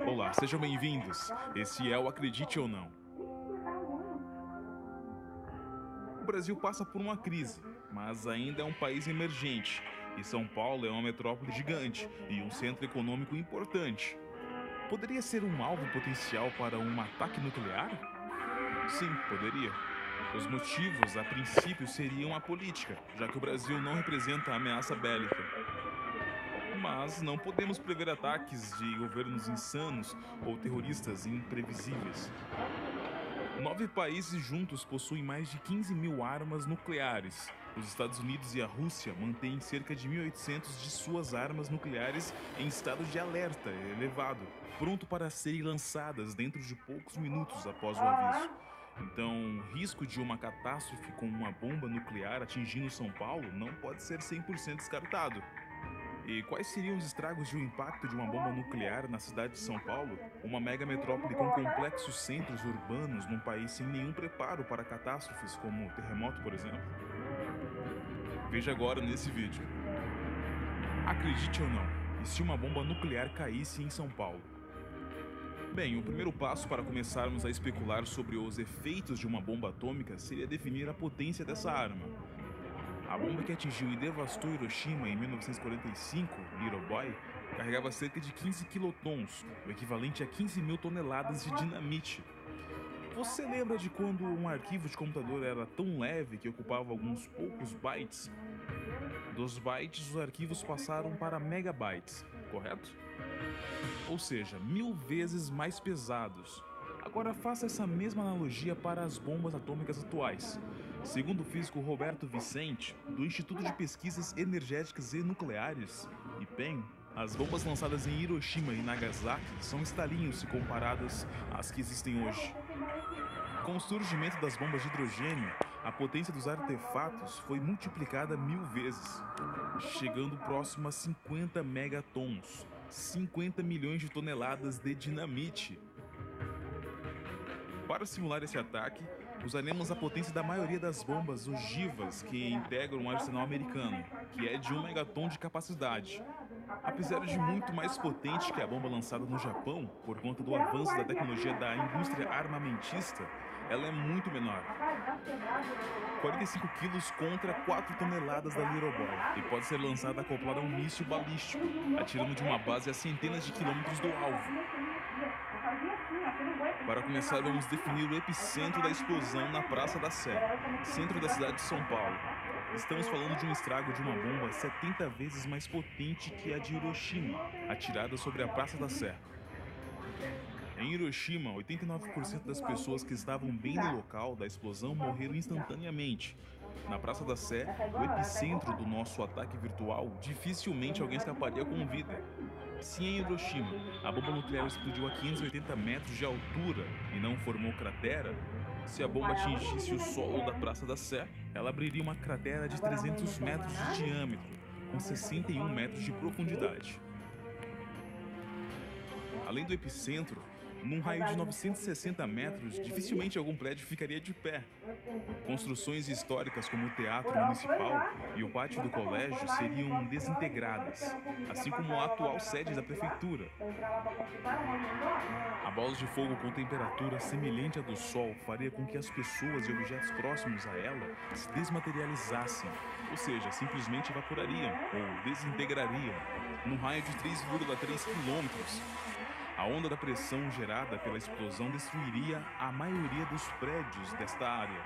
Olá, sejam bem-vindos. Esse é o Acredite ou Não. O Brasil passa por uma crise, mas ainda é um país emergente. E São Paulo é uma metrópole gigante e um centro econômico importante. Poderia ser um alvo potencial para um ataque nuclear? Sim, poderia. Os motivos, a princípio, seriam a política, já que o Brasil não representa ameaça bélica. Mas não podemos prever ataques de governos insanos ou terroristas imprevisíveis. 9 países juntos possuem mais de 15 mil armas nucleares. Os Estados Unidos e a Rússia mantêm cerca de 1.800 de suas armas nucleares em estado de alerta elevado, pronto para serem lançadas dentro de poucos minutos após o aviso. Então, o risco de uma catástrofe com uma bomba nuclear atingindo São Paulo não pode ser 100% descartado. E quais seriam os estragos de um impacto de uma bomba nuclear na cidade de São Paulo, uma mega metrópole com complexos centros urbanos num país sem nenhum preparo para catástrofes como terremoto, por exemplo? Veja agora nesse vídeo. Acredite ou não, e se uma bomba nuclear caísse em São Paulo? Bem, o primeiro passo para começarmos a especular sobre os efeitos de uma bomba atômica seria definir a potência dessa arma. A bomba que atingiu e devastou Hiroshima em 1945, Little Boy, carregava cerca de 15 quilotons, o equivalente a 15 mil toneladas de dinamite. Você lembra de quando um arquivo de computador era tão leve que ocupava alguns poucos bytes? Dos bytes, os arquivos passaram para megabytes, correto? Ou seja, 1000 vezes mais pesados. Agora faça essa mesma analogia para as bombas atômicas atuais. Segundo o físico Roberto Vicente, do Instituto de Pesquisas Energéticas e Nucleares, IPEN, as bombas lançadas em Hiroshima e Nagasaki são estalinhos se comparadas às que existem hoje. Com o surgimento das bombas de hidrogênio, a potência dos artefatos foi multiplicada 1000 vezes, chegando próximo a 50 megatons, 50 milhões de toneladas de dinamite. Para simular esse ataque, usaremos a potência da maioria das bombas ogivas que integram o arsenal americano, que é de 1 megaton de capacidade. Apesar de muito mais potente que a bomba lançada no Japão, por conta do avanço da tecnologia da indústria armamentista, ela é muito menor. 45 quilos contra 4 toneladas da Little Boy, e pode ser lançada acoplada a um míssil balístico, atirando de uma base a centenas de quilômetros do alvo. Para começar, vamos definir o epicentro da explosão na Praça da Sé, centro da cidade de São Paulo. Estamos falando de um estrago de uma bomba 70 vezes mais potente que a de Hiroshima, atirada sobre a Praça da Sé. Em Hiroshima, 89% das pessoas que estavam bem no local da explosão morreram instantaneamente. Na Praça da Sé, o epicentro do nosso ataque virtual, dificilmente alguém escaparia com vida. Se em Hiroshima a bomba nuclear explodiu a 580 metros de altura e não formou cratera, se a bomba atingisse o solo da Praça da Sé, ela abriria uma cratera de 300 metros de diâmetro, com 61 metros de profundidade. Além do epicentro, num raio de 960 metros, dificilmente algum prédio ficaria de pé. Construções históricas como o Teatro Municipal e o pátio do colégio seriam desintegradas, assim como a atual sede da prefeitura. A bola de fogo com temperatura semelhante à do Sol faria com que as pessoas e objetos próximos a ela se desmaterializassem, ou seja, simplesmente evaporariam ou desintegrariam, num raio de 3,3 quilômetros. A onda da pressão gerada pela explosão destruiria a maioria dos prédios desta área.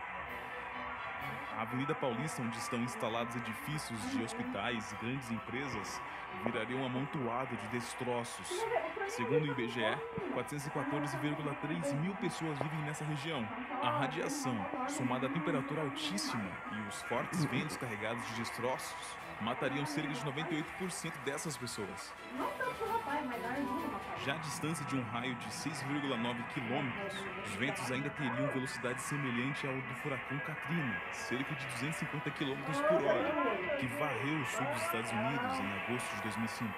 A Avenida Paulista, onde estão instalados edifícios de hospitais e grandes empresas, viraria um amontoado de destroços. Segundo o IBGE, 414,3 mil pessoas vivem nessa região. A radiação, somada à temperatura altíssima e os fortes ventos carregados de destroços, matariam cerca de 98% dessas pessoas. Já a distância de um raio de 6,9 quilômetros, os ventos ainda teriam velocidade semelhante ao do furacão Katrina, cerca de 250 km por hora, que varreu o sul dos Estados Unidos em agosto de 2005.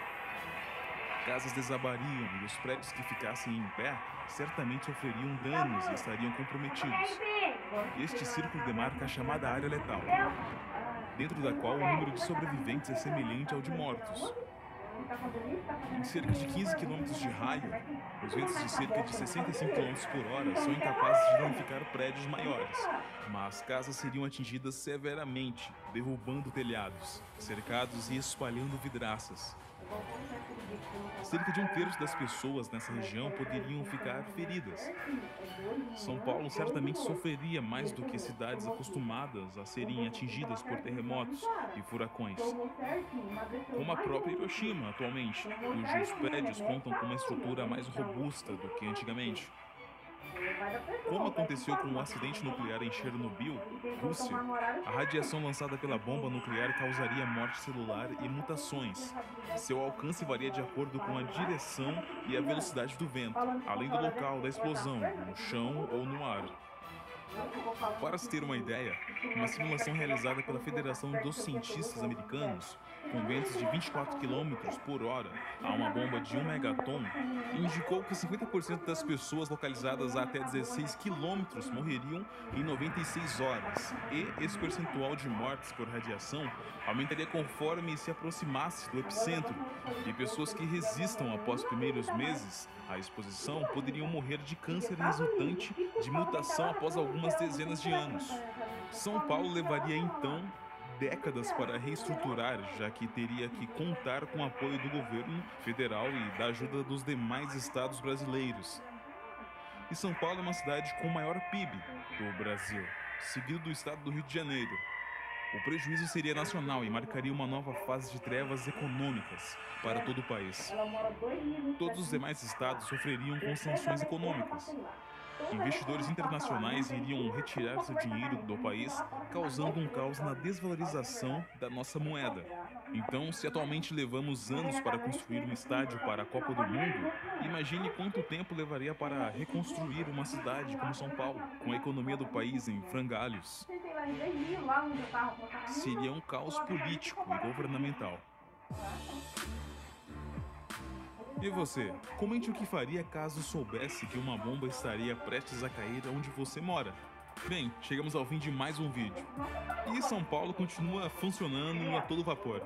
Casas desabariam e os prédios que ficassem em pé certamente sofreriam danos e estariam comprometidos. Este círculo demarca a chamada área letal, dentro da qual o número de sobreviventes é semelhante ao de mortos. Em cerca de 15 quilômetros de raio, os ventos de cerca de 65 quilômetros por hora são incapazes de danificar prédios maiores, mas casas seriam atingidas severamente, derrubando telhados, cercados e espalhando vidraças. Cerca de um terço das pessoas nessa região poderiam ficar feridas. São Paulo certamente sofreria mais do que cidades acostumadas a serem atingidas por terremotos e furacões, como a própria Hiroshima atualmente, cujos prédios contam com uma estrutura mais robusta do que antigamente. Como aconteceu com o acidente nuclear em Chernobyl, Rússia, a radiação lançada pela bomba nuclear causaria morte celular e mutações. Seu alcance varia de acordo com a direção e a velocidade do vento, além do local da explosão, no chão ou no ar. Para se ter uma ideia, uma simulação realizada pela Federação dos Cientistas Americanos, com ventos de 24 quilômetros por hora a uma bomba de 1 megaton, indicou que 50% das pessoas localizadas a até 16 quilômetros morreriam em 96 horas, e esse percentual de mortes por radiação aumentaria conforme se aproximasse do epicentro, e pessoas que resistam após os primeiros meses à exposição poderiam morrer de câncer resultante de mutação após algumas dezenas de anos. São Paulo levaria então décadas para reestruturar, já que teria que contar com o apoio do governo federal e da ajuda dos demais estados brasileiros. E São Paulo é uma cidade com o maior PIB do Brasil, seguido do estado do Rio de Janeiro. O prejuízo seria nacional e marcaria uma nova fase de trevas econômicas para todo o país. Todos os demais estados sofreriam com sanções econômicas. Investidores internacionais iriam retirar seu dinheiro do país, causando um caos na desvalorização da nossa moeda. Então, se atualmente levamos anos para construir um estádio para a Copa do Mundo, imagine quanto tempo levaria para reconstruir uma cidade como São Paulo, com a economia do país em frangalhos. Seria um caos político e governamental. E você, comente o que faria caso soubesse que uma bomba estaria prestes a cair onde você mora. Bem, chegamos ao fim de mais um vídeo. E São Paulo continua funcionando a todo vapor.